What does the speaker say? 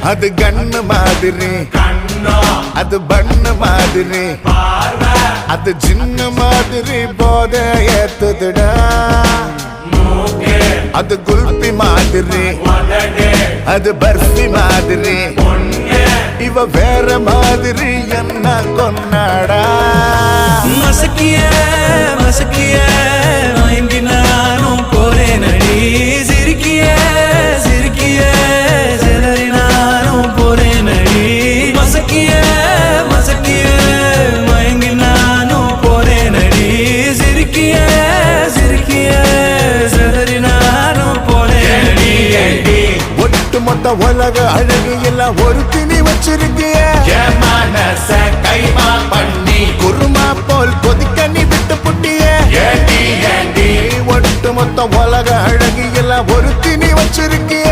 அது கண்ணு மாதிரி, அது பண்ணு மாதிரி, அது சின்ன மாதிரி போத ஏத்துதுடா. அது குல்பி மாதிரி, அது பர்ஃபி மாதிரி, இவ வேற மாதிரி என்ன கொண்டாடா. மசக்கிய மசக்கிய மயங்கி நானும் போறேன் அடி. சிரிக்கிய சிரிக்கிய சிதறி நானும் போறேன் அடி. மசக்கிய மசக்கிய மயங்கி நானும் போறேன் அடி. சிரிக்கிய சிரிக்கிய சிதறி நானும் போறேன் அடி. ஒட்டு மொத்த உலக அழகு எல்லாம் ஒரு திணி வச்சிருக்கிய. மனச கைமா பண்ணி குருமா போல் கொதிக்க நீ விட்டு புட்டிய. ஏண்டி ஏண்டி ஒட்டு மொத்த உலக அழகு எல்லாம் ஒரு திணி வச்சிருக்கிய.